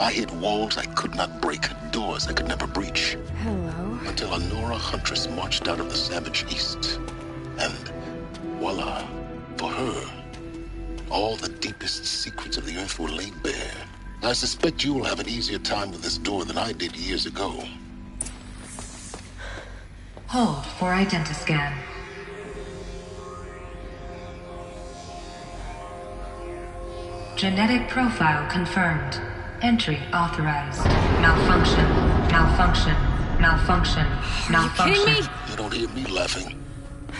I hit walls I could not break, doors I could never breach. Hello. Until a Nora huntress marched out of the savage east. And voila, for her, all the deepest secrets of the earth were laid bare. I suspect you will have an easier time with this door than I did years ago. Hold for identiscan. Genetic profile confirmed. Entry authorized. Malfunction. Malfunction. Malfunction. Malfunction. Are you kidding me? You don't hear me laughing.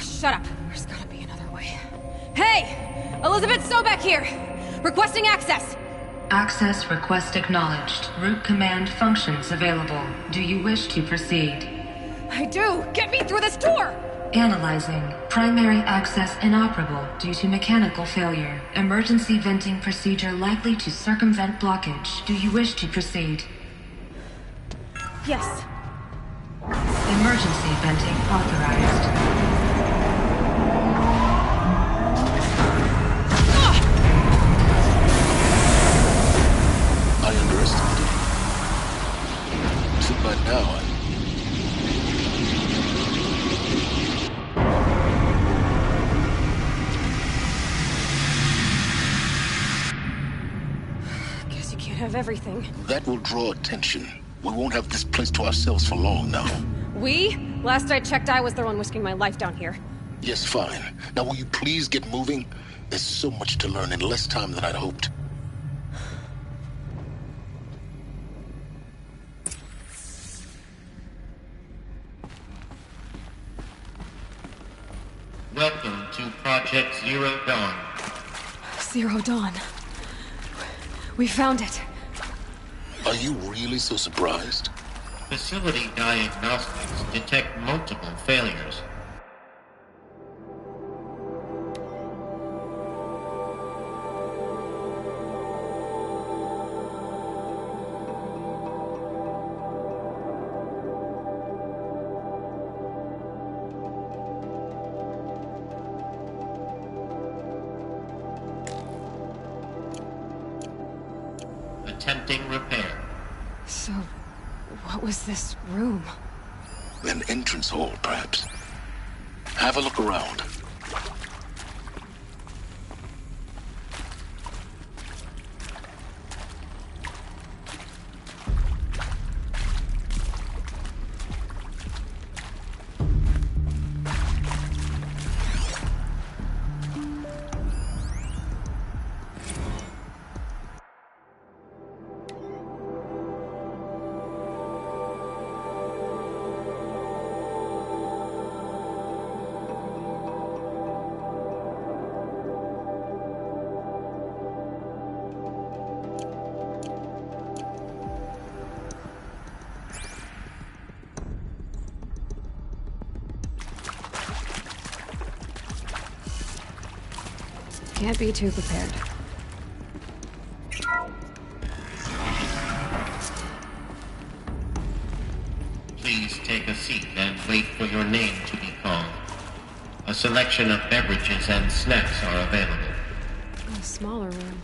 Shut up. There's gotta be another way. Hey! Elizabeth Sobek here! Requesting access! Access request acknowledged. Root command functions available. Do you wish to proceed? I do! Get me through this door! Analyzing. Primary access inoperable due to mechanical failure. Emergency venting procedure likely to circumvent blockage. Do you wish to proceed? Yes. Emergency venting authorized. I underestimated you. So by now, Guess you can't have everything. that will draw attention. We won't have this place to ourselves for long now. We? Last I checked, I was the one risking my life down here. Yes, fine. Now will you please get moving? There's so much to learn in less time than I'd hoped. Welcome to Project Zero Dawn. Zero Dawn. We found it. Are you really so surprised? Facility diagnostics detect multiple failures. Attempting repair. So, what was this room? An entrance hall, perhaps. Have a look around. Can't be too prepared. Please take a seat and wait for your name to be called. A selection of beverages and snacks are available. A smaller room.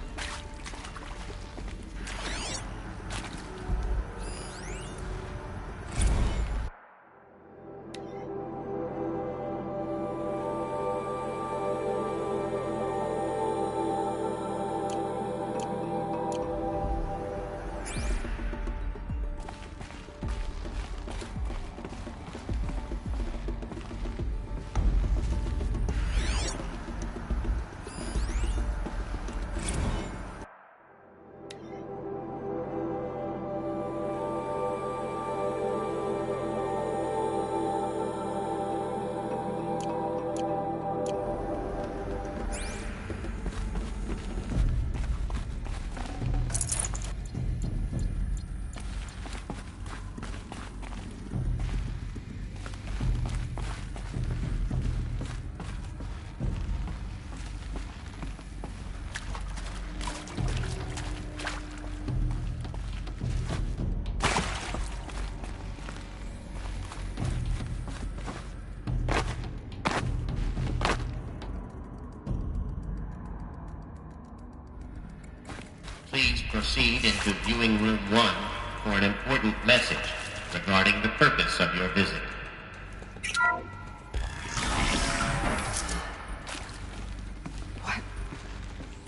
proceed into Viewing Room 1 for an important message regarding the purpose of your visit.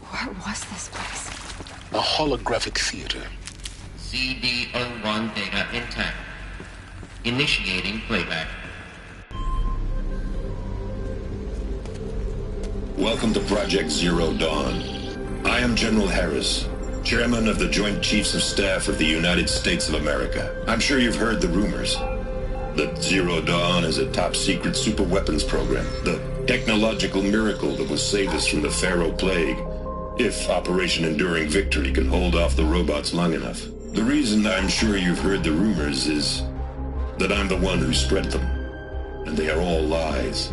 What was this place? A holographic theater. CD01 data intact. Initiating playback. Welcome to Project Zero Dawn. I am General Harris, Chairman of the Joint Chiefs of Staff of the United States of America. I'm sure you've heard the rumors that Zero Dawn is a top-secret superweapons program, the technological miracle that will save us from the Pharaoh Plague, if Operation Enduring Victory can hold off the robots long enough. The reason I'm sure you've heard the rumors is that I'm the one who spread them, and they are all lies.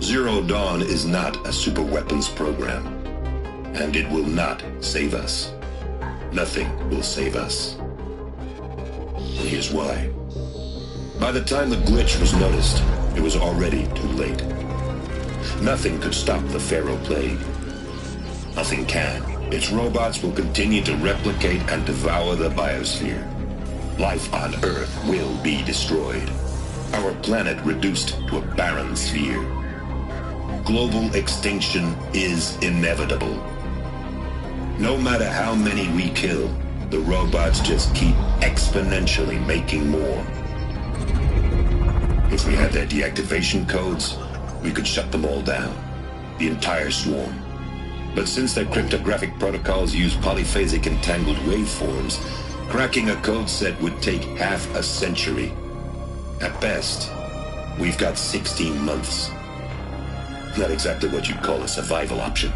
Zero Dawn is not a superweapons program, and it will not save us. Nothing will save us. And here's why. By the time the glitch was noticed, it was already too late. Nothing could stop the Pharaoh Plague. Nothing can. Its robots will continue to replicate and devour the biosphere. Life on Earth will be destroyed. Our planet reduced to a barren sphere. Global extinction is inevitable. No matter how many we kill, the robots just keep exponentially making more. If we had their deactivation codes, we could shut them all down. The entire swarm. But since their cryptographic protocols use polyphasic entangled waveforms, cracking a code set would take half a century. At best, we've got 16 months. Not exactly what you'd call a survival option.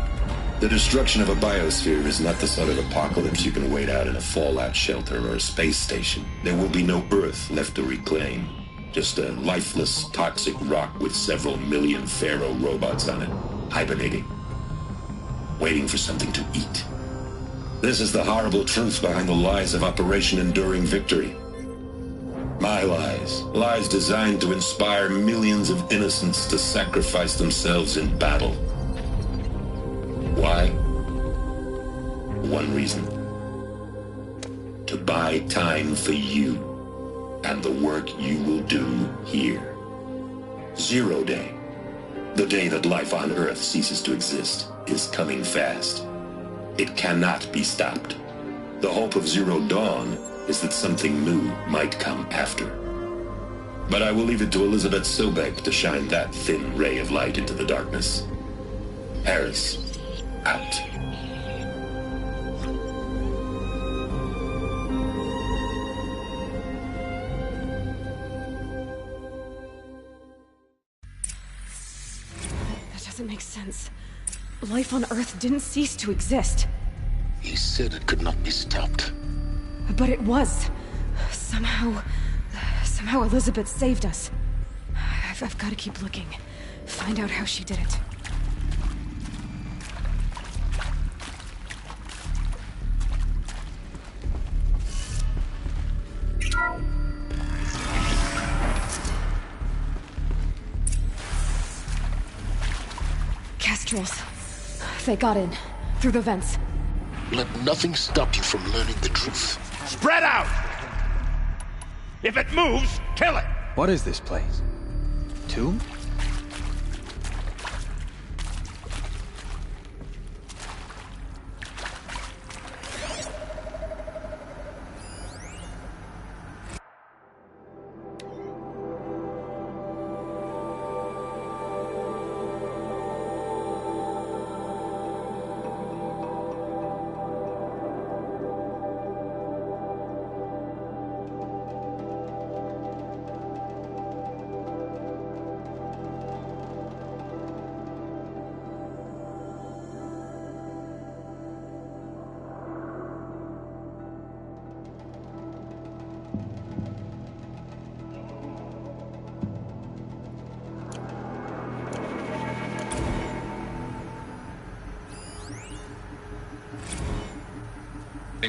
The destruction of a biosphere is not the sort of apocalypse you can wait out in a fallout shelter or a space station. There will be no Earth left to reclaim. Just a lifeless, toxic rock with several million Pharaoh robots on it, hibernating. Waiting for something to eat. This is the horrible truth behind the lies of Operation Enduring Victory. My lies. Lies designed to inspire millions of innocents to sacrifice themselves in battle. Why? One reason. To buy time for you and the work you will do here. Zero Day. The day that life on Earth ceases to exist is coming fast. It cannot be stopped. The hope of Zero Dawn is that something new might come after. But I will leave it to Elizabeth Sobek to shine that thin ray of light into the darkness. Harris, out. That doesn't make sense. Life on Earth didn't cease to exist. He said it could not be stopped. But it was. Somehow Elizabeth saved us. I've got to keep looking. Find out how she did it. Kestrels. They got in. Through the vents. Let nothing stop you from learning the truth. Spread out! If it moves, kill it! What is this place? Tomb?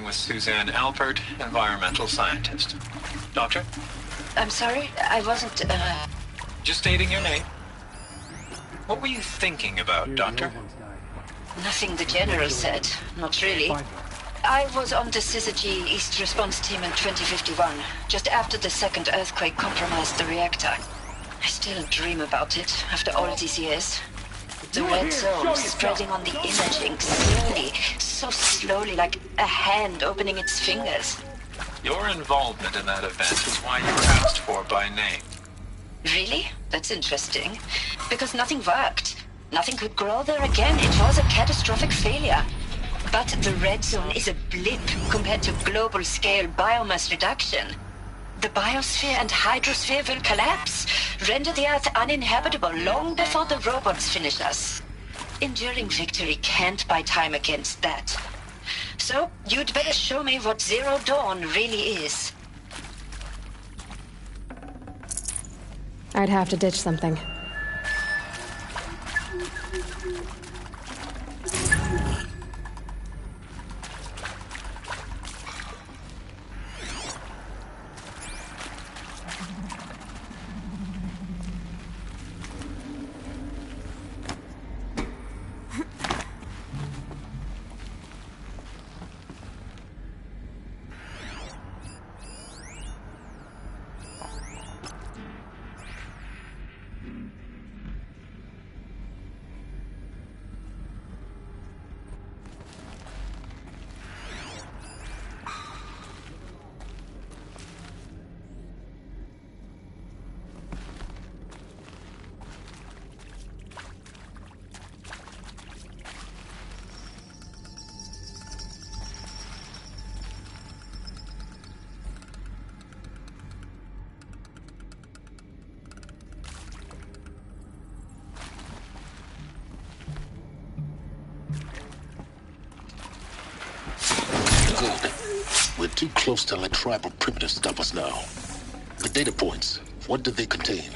With Suzanne Alpert, environmental scientist. Doctor? I'm sorry, I wasn't, Just stating your name. What were you thinking about, Doctor? Nothing the General said. Not really. I was on the Syzygy East response team in 2051, just after the second earthquake compromised the reactor. I still dream about it after all these years. The red zone spreading on the imaging slowly, so slowly, like a hand opening its fingers. Your involvement in that event is why you were asked for by name. Really? That's interesting. Because nothing worked. Nothing could grow there again. It was a catastrophic failure. But the red zone is a blip compared to global-scale biomass reduction. The biosphere and hydrosphere will collapse, render the Earth uninhabitable long before the robots finish us. Enduring victory can't buy time against that. So, you'd better show me what Zero Dawn really is. I'd have to ditch something. Good. We're too close to let tribal primitives stop us now. The data points, what do they contain?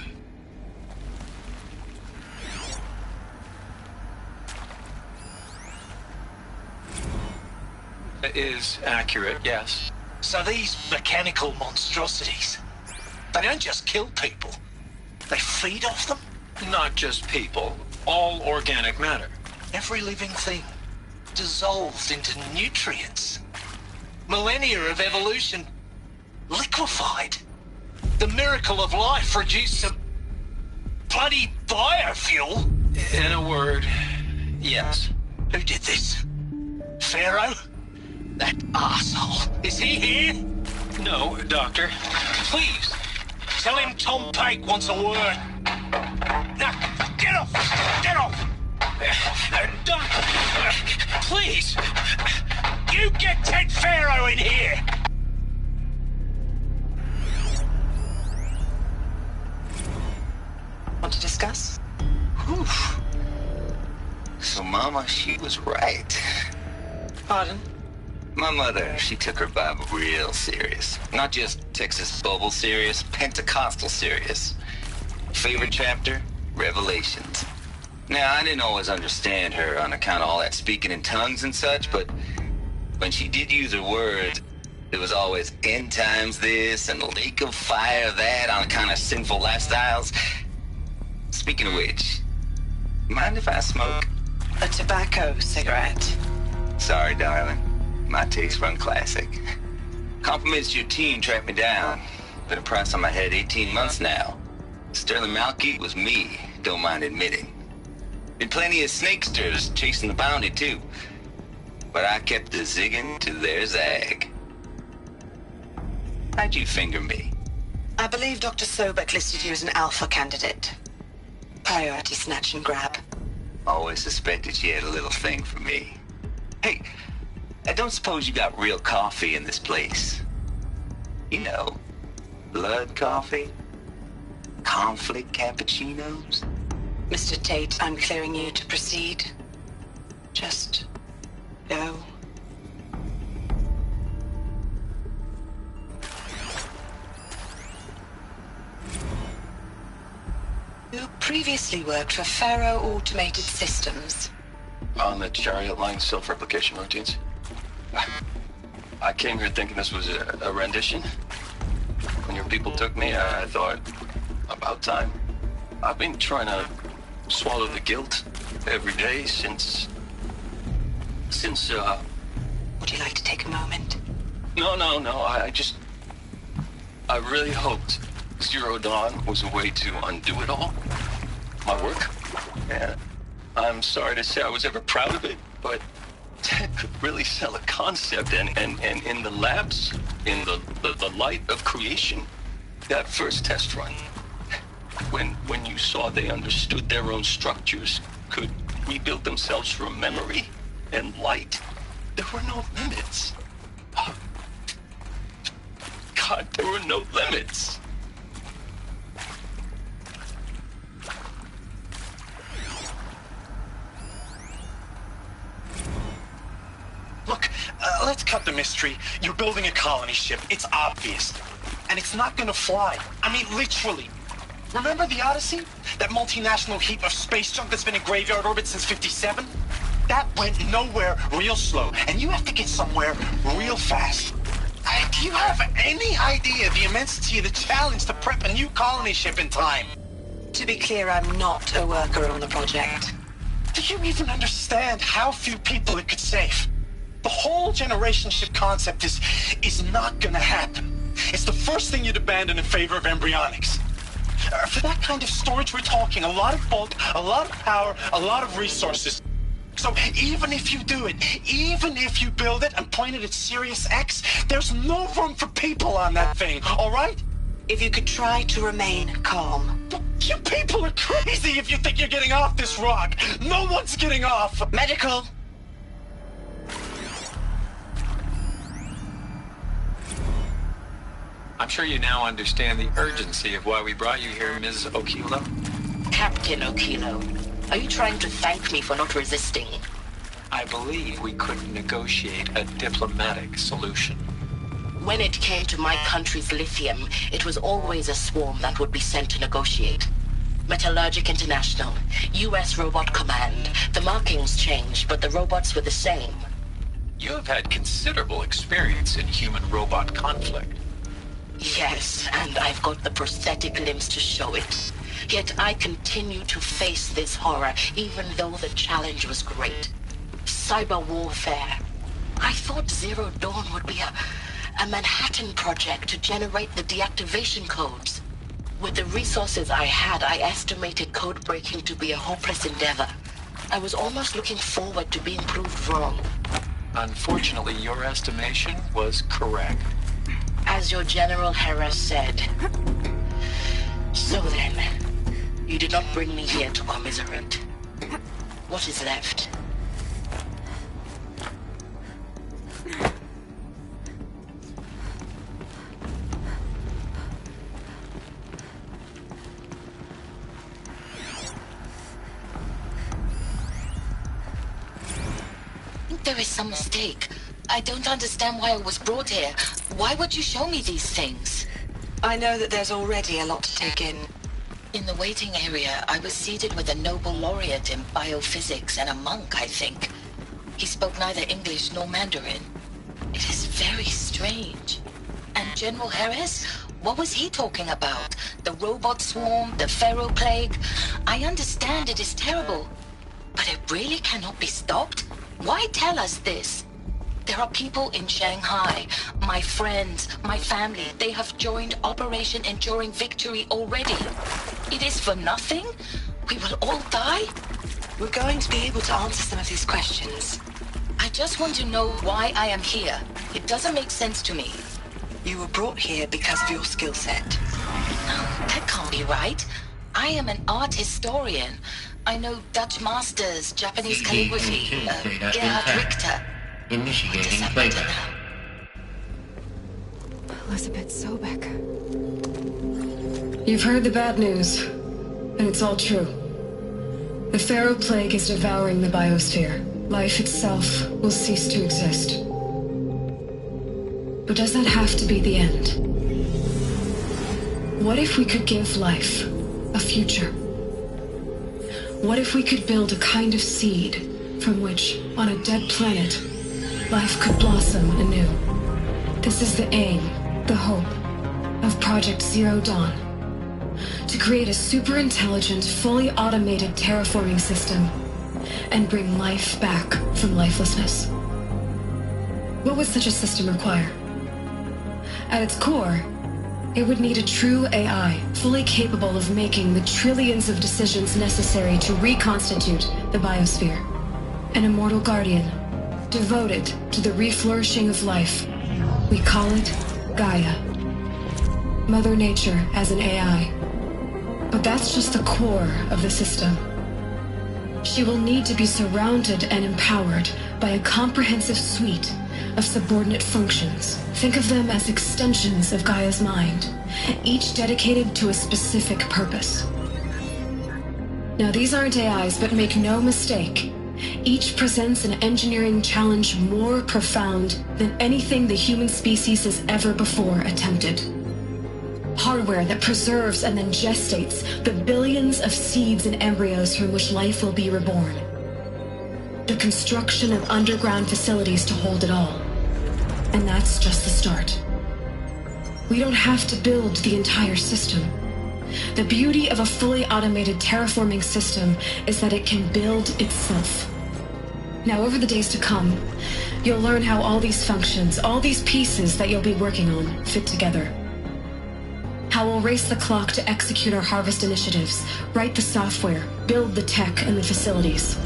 It is accurate, yes. So these mechanical monstrosities, they don't just kill people, they feed off them? Not just people, all organic matter. Every living thing dissolved into nutrients. Millennia of evolution liquefied. The miracle of life reduced to bloody biofuel. In a word, yes. Who did this? Pharaoh? That asshole. Is he here? No, Doctor. Please, tell him Tom Pake wants a word. Now, get off! Get off! Doctor, Please! You get Ted Pharaoh in here! Want to discuss? Whew. So Mama, she was right. Pardon? My mother, she took her Bible real serious. Not just Texas Bible serious, Pentecostal serious. Favorite chapter? Revelations. Now, I didn't always understand her on account of all that speaking in tongues and such, but when she did use her words, it was always end times this and lake of fire that on account of sinful lifestyles. Speaking of which, mind if I smoke? A tobacco cigarette. Sorry, darling. My taste run classic. Compliments to your team tracked me down. Been a price on my head 18 months now. Sterling Malky was me, don't mind admitting. Been plenty of snakesters chasing the bounty, too. But I kept the zigging to their zag. How'd you finger me? I believe Dr. Sobek listed you as an alpha candidate. Priority snatch and grab. Always suspected she had a little thing for me. Hey, I don't suppose you got real coffee in this place. You know, blood coffee? Conflict cappuccinos? Mr. Tate, I'm clearing you to proceed. Just go. You previously worked for Faro Automated Systems. On the Chariot Line self-replication routines. I came here thinking this was a rendition. When your people took me, I thought, about time. I've been trying to swallow the guilt every day since, What Would you like to take a moment? No. I really hoped Zero Dawn was a way to undo it all. My work. Yeah. I'm sorry to say I was ever proud of it, but Ted could really sell a concept, and in the labs, in the light of creation, that first test run, when you saw they understood their own structures, could rebuild themselves from memory and light, there were no limits. God, there were no limits. Look, let's cut the mystery. You're building a colony ship. It's obvious. And it's not gonna fly. I mean, literally. Remember the Odyssey? That multinational heap of space junk that's been in graveyard orbit since '57? That went nowhere real slow. And you have to get somewhere real fast. Do you have any idea the immensity of the challenge to prep a new colony ship in time? To be clear, I'm not a worker on the project. Do you even understand how few people it could save? The whole generation ship concept is not gonna happen. It's the first thing you'd abandon in favor of embryonics. For that kind of storage, we're talking a lot of bulk, a lot of power, a lot of resources. So even if you do it, even if you build it and point it at Sirius X, there's no room for people on that thing, all right? If you could try to remain calm. You people are crazy if you think you're getting off this rock. No one's getting off. Medical. I'm sure you now understand the urgency of why we brought you here, Ms. Okilo. Captain Okilo, are you trying to thank me for not resisting? I believe we couldn't negotiate a diplomatic solution. When it came to my country's lithium, it was always a swarm that would be sent to negotiate. Metallurgic International, U.S. Robot Command. The markings changed, but the robots were the same. You have had considerable experience in human-robot conflict. Yes, and I've got the prosthetic limbs to show it. Yet I continue to face this horror, even though the challenge was great. Cyber warfare. I thought Zero Dawn would be a Manhattan project to generate the deactivation codes. With the resources I had, I estimated code breaking to be a hopeless endeavor. I was almost looking forward to being proved wrong. Unfortunately, your estimation was correct. As your General Harris said. So then, you did not bring me here to commiserate. What is left? There is some mistake. I don't understand why I was brought here. Why would you show me these things? I know that there's already a lot to take in. In the waiting area, I was seated with a Nobel laureate in biophysics and a monk, I think. He spoke neither English nor Mandarin. It is very strange. And General Harris? What was he talking about? The robot swarm? The Pharaoh plague? I understand it is terrible. But it really cannot be stopped? Why tell us this? There are people in Shanghai, my friends, my family. They have joined Operation Enduring Victory already. It is for nothing? We will all die? We're going to be able to answer some of these questions. I just want to know why I am here. It doesn't make sense to me. You were brought here because of your skill set. No, that can't be right. I am an art historian. I know Dutch masters, Japanese calligraphy, Gerhard Richter. Initiating playback. Elizabeth Sobek. You've heard the bad news, and it's all true. The Pharaoh plague is devouring the biosphere. Life itself will cease to exist. But does that have to be the end? What if we could give life a future? What if we could build a kind of seed from which, on a dead planet, life could blossom anew? This is the aim, the hope, of Project Zero Dawn. To create a super-intelligent, fully automated terraforming system and bring life back from lifelessness. What would such a system require? At its core, it would need a true AI, fully capable of making the trillions of decisions necessary to reconstitute the biosphere. An immortal guardian, devoted to the reflourishing of life. We call it Gaia. Mother Nature as an AI. But that's just the core of the system. She will need to be surrounded and empowered by a comprehensive suite of subordinate functions. Think of them as extensions of Gaia's mind, each dedicated to a specific purpose. Now, these aren't AIs, but make no mistake, each presents an engineering challenge more profound than anything the human species has ever before attempted. Hardware that preserves and then gestates the billions of seeds and embryos from which life will be reborn. The construction of underground facilities to hold it all. And that's just the start. We don't have to build the entire system. The beauty of a fully automated terraforming system is that it can build itself. Now, over the days to come, you'll learn how all these functions, all these pieces that you'll be working on, fit together. How we'll race the clock to execute our harvest initiatives, write the software, build the tech and the facilities.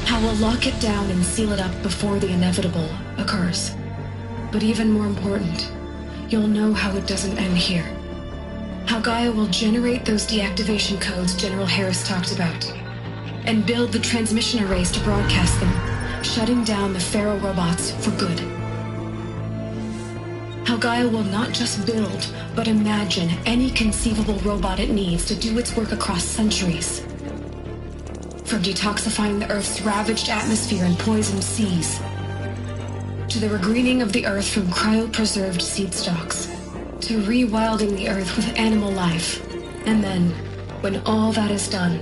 How we'll lock it down and seal it up before the inevitable occurs. But even more important, you'll know how it doesn't end here. How Gaia will generate those deactivation codes General Harris talked about, and build the transmission arrays to broadcast them, shutting down the Pharaoh robots for good. How Gaia will not just build, but imagine any conceivable robot it needs to do its work across centuries. From detoxifying the Earth's ravaged atmosphere and poisoned seas, to the regreening of the Earth from cryopreserved seed stalks, to rewilding the Earth with animal life. And then, when all that is done,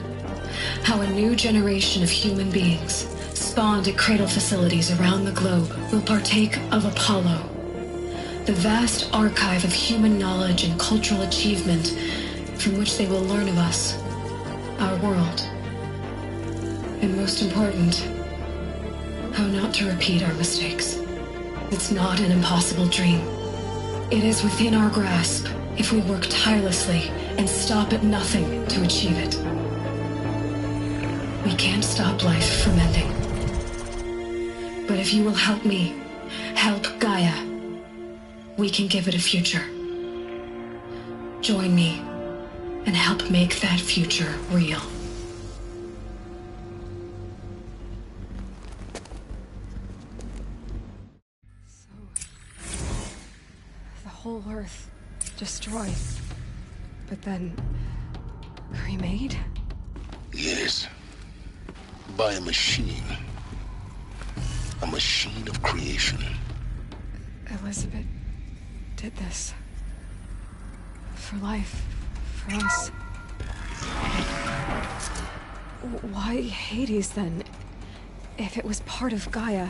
how a new generation of human beings, spawned at cradle facilities around the globe, will partake of Apollo, the vast archive of human knowledge and cultural achievement from which they will learn of us, our world. And most important, how not to repeat our mistakes. It's not an impossible dream. It is within our grasp if we work tirelessly and stop at nothing to achieve it. We can't stop life from ending. But if you will help me, help Gaia, we can give it a future. Join me and help make that future real. The whole Earth destroyed, but then remade? Yes. By a machine. A machine of creation. Elizabeth did this. For life. For us. Why Hades, then? If it was part of Gaia,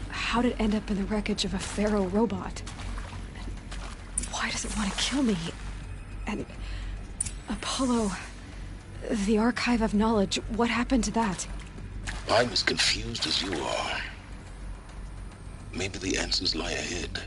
how did it end up in the wreckage of a Pharaoh robot? And why does it want to kill me? And Apollo, the archive of knowledge, what happened to that? I'm as confused as you are. Maybe the answers lie ahead.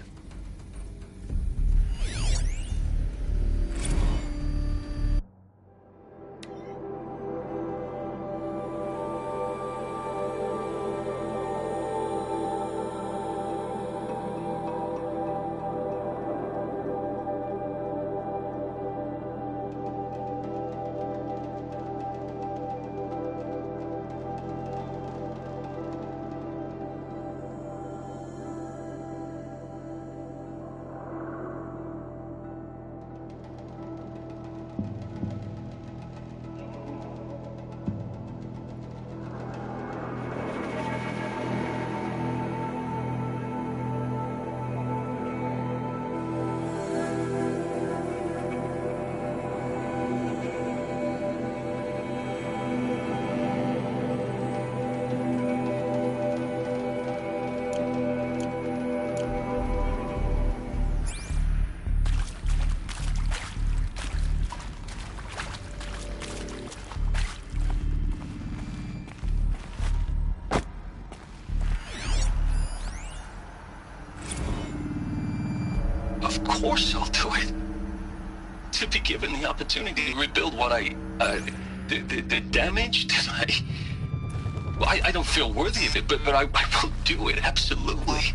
Of course I'll do it. To be given the opportunity to rebuild what the damage that I don't feel worthy of it, but I will do it, absolutely.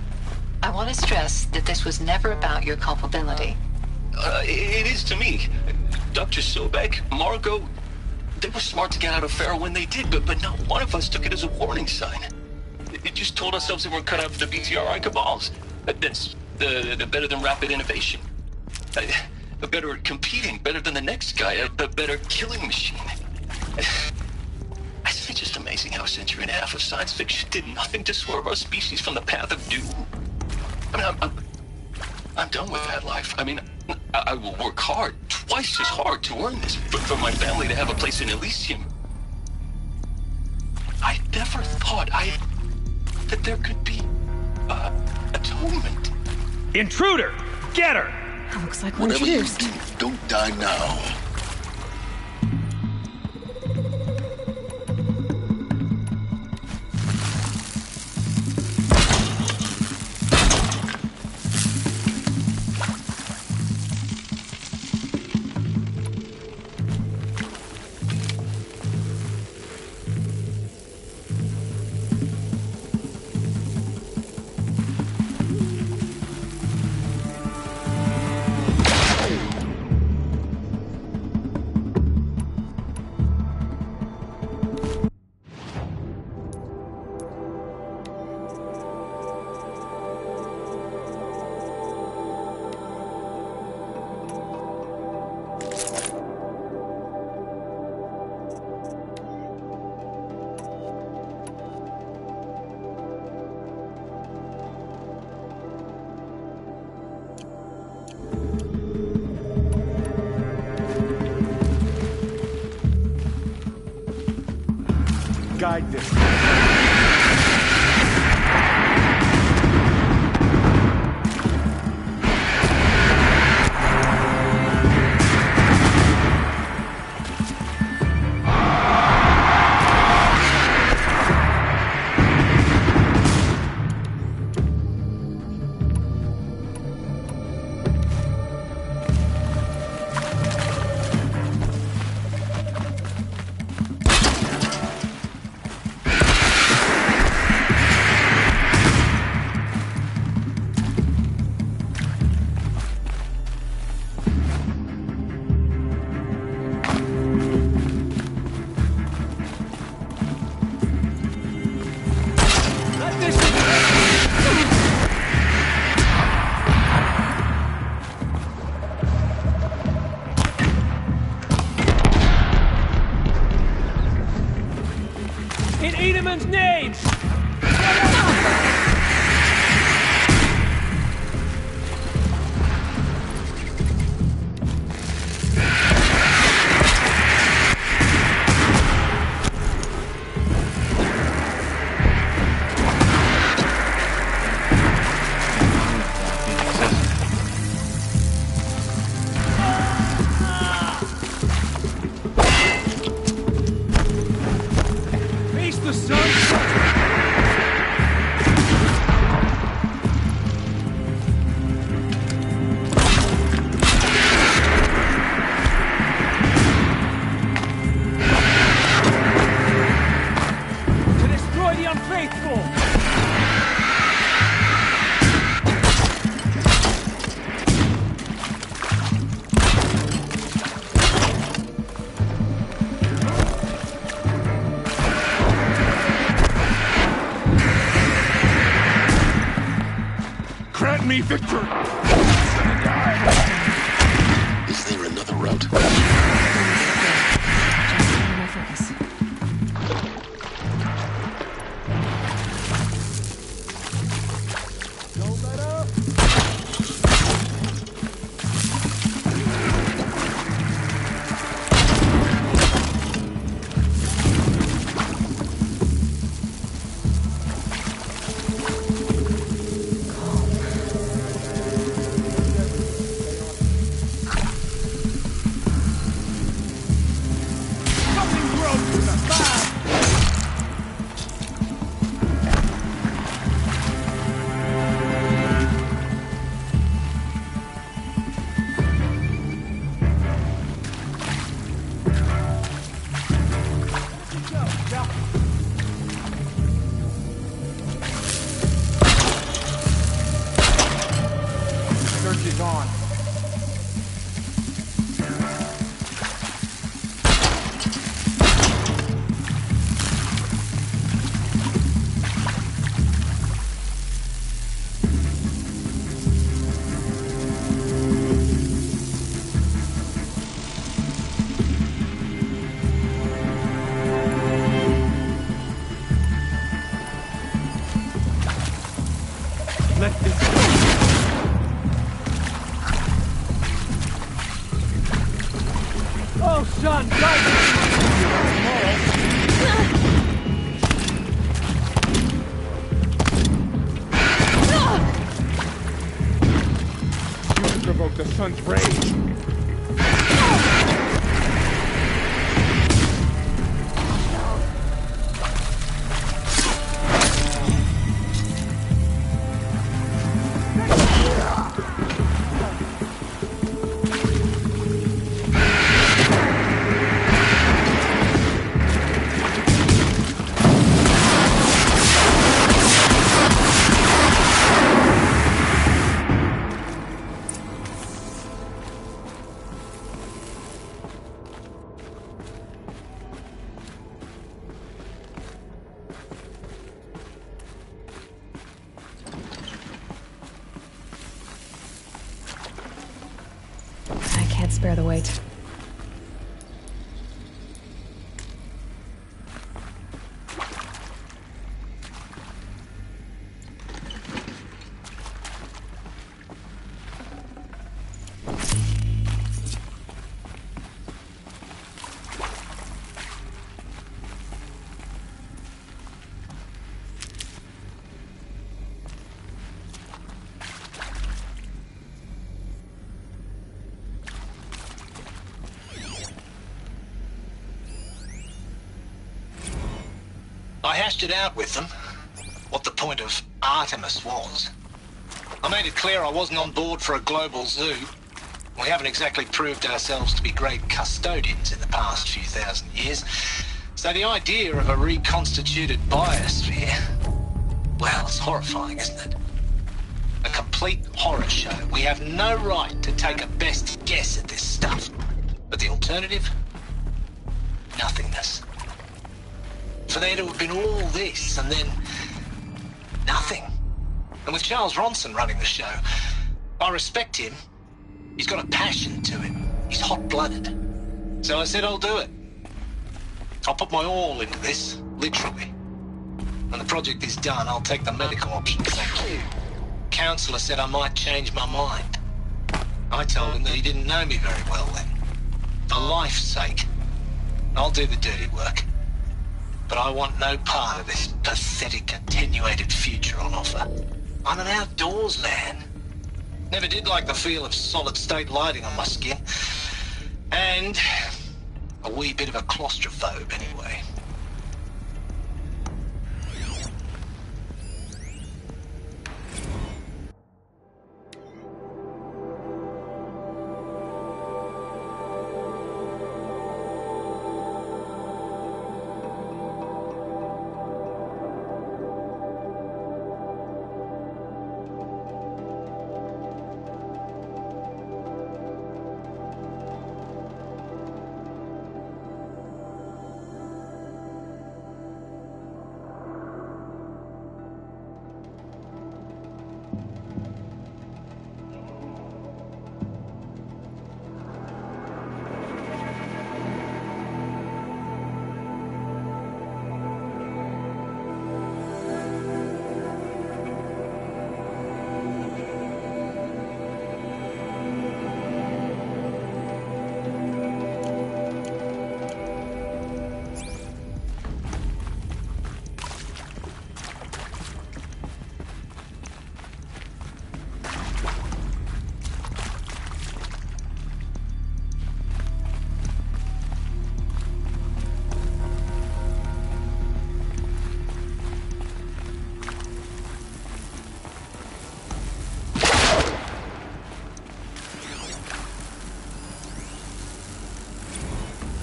I want to stress that this was never about your culpability. It is to me. Dr. Sobek, Margot, they were smart to get out of Pharaoh when they did, but not one of us took it as a warning sign. It just told ourselves that we're cut out for the BTRI cabals. That's the better than rapid innovation. Better at competing, better than the next guy, a better killing machine. It's just amazing how a century and a half of science fiction did nothing to swerve our species from the path of doom. I mean, I'm done with that life. I mean, I will work hard, twice as hard to earn this, for my family to have a place in Elysium. I never thought that there could be atonement. Intruder! Get her! Looks like we're Whatever you introduced. do, don't die now. Guide this. In Edelman's name! Face the sun! To destroy the unfaithful! Grant me victory! Is there another route? Don't let up! search is on. Ossan, you provoked the sun's rage. Spare the weight. I hashed it out with them, what the point of Artemis was. I made it clear I wasn't on board for a global zoo. We haven't exactly proved ourselves to be great custodians in the past few thousand years. So the idea of a reconstituted biosphere, well, it's horrifying, isn't it? A complete horror show. We have no right to take a best guess at this stuff. But the alternative? Nothingness. For there to have been all this, and then nothing. And with Charles Ronson running the show, I respect him. He's got a passion to him. He's hot-blooded. So I said I'll do it. I'll put my all into this, literally. When the project is done, I'll take the medical option, thank you. Counselor said I might change my mind. I told him that he didn't know me very well then. For life's sake, I'll do the dirty work. But I want no part of this pathetic, attenuated future on offer. I'm an outdoors man. Never did like the feel of solid-state lighting on my skin. And a wee bit of a claustrophobe, anyway.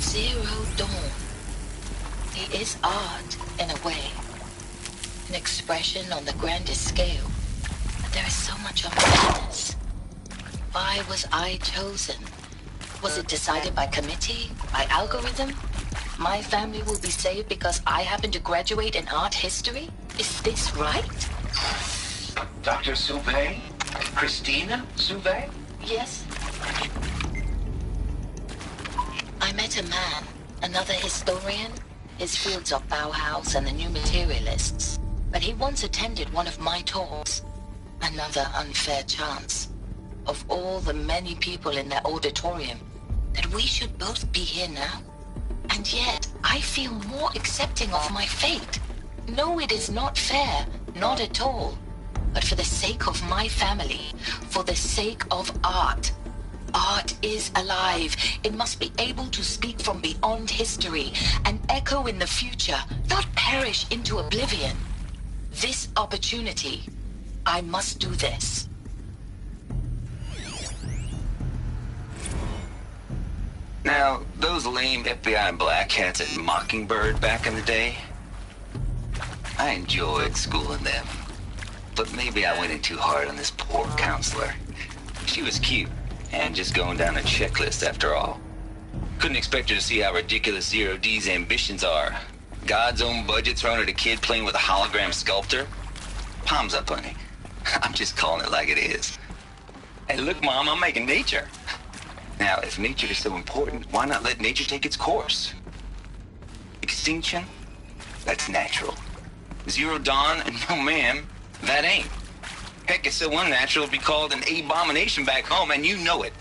Zero Dawn. It is art, in a way. An expression on the grandest scale. But there is so much unfairness. Why was I chosen? Was it decided by committee? By algorithm? My family will be saved because I happen to graduate in art history? Is this right? Dr. Sauvé? Christina Sauvé? Yes. I met a man, another historian. His fields are Bauhaus and the New Materialists. But he once attended one of my talks. Another unfair chance. Of all the many people in that auditorium, that we should both be here now. And yet, I feel more accepting of my fate. No, it is not fair. Not at all. But for the sake of my family, for the sake of art. Art is alive. It must be able to speak from beyond history and echo in the future, not perish into oblivion. This opportunity, I must do this. Now, those lame FBI black hats at Mockingbird back in the day, I enjoyed schooling them. But maybe I went in too hard on this poor counselor. She was cute, and just going down a checklist after all. Couldn't expect her to see how ridiculous Zero D's ambitions are. God's own budget thrown at a kid playing with a hologram sculptor? Palms up, honey. I'm just calling it like it is. Hey, look, Mom, I'm making nature. Now, if nature is so important, why not let nature take its course? Extinction? That's natural. Zero Dawn? No, ma'am, that ain't. Heck, it's so unnatural to be called an abomination back home, and you know it.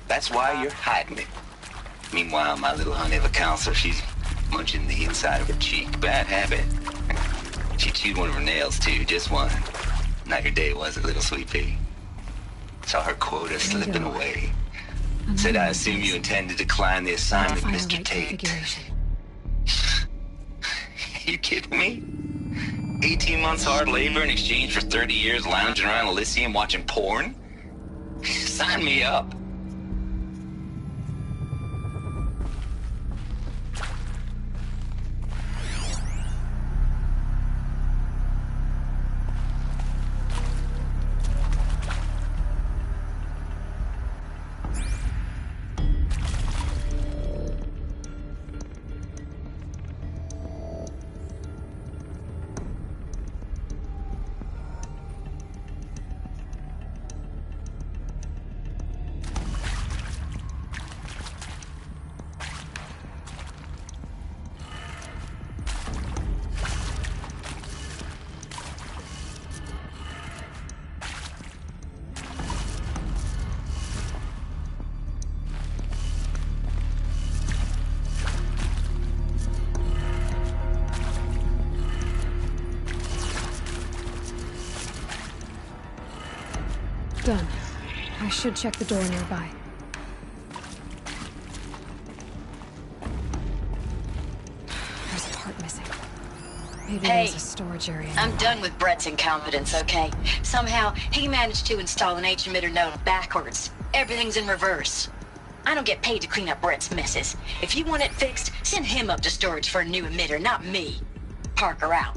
That's why you're hiding it. Meanwhile, my little honey of a counselor, she's munching the inside of her cheek. Bad habit. She chewed one of her nails, too, just one. Not your day, was it, little sweet pea? Saw her quota slipping away. Said, I assume you intend to decline the assignment, Mr. Tate. You kidding me? 18 months hard labor in exchange for 30 years lounging around Elysium watching porn? Sign me up. Done. I should check the door nearby. There's a part missing. Maybe there's a storage area. I'm done with Brett's incompetence, okay? Somehow, he managed to install an H-emitter node backwards. Everything's in reverse. I don't get paid to clean up Brett's messes. If you want it fixed, send him up to storage for a new emitter, not me. Parker out.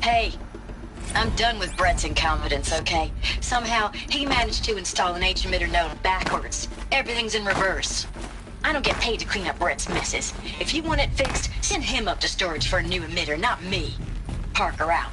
Hey, I'm done with Brett's incompetence, okay? Somehow, he managed to install an H-emitter node backwards. Everything's in reverse. I don't get paid to clean up Brett's messes. If you want it fixed, send him up to storage for a new emitter, not me. Parker out.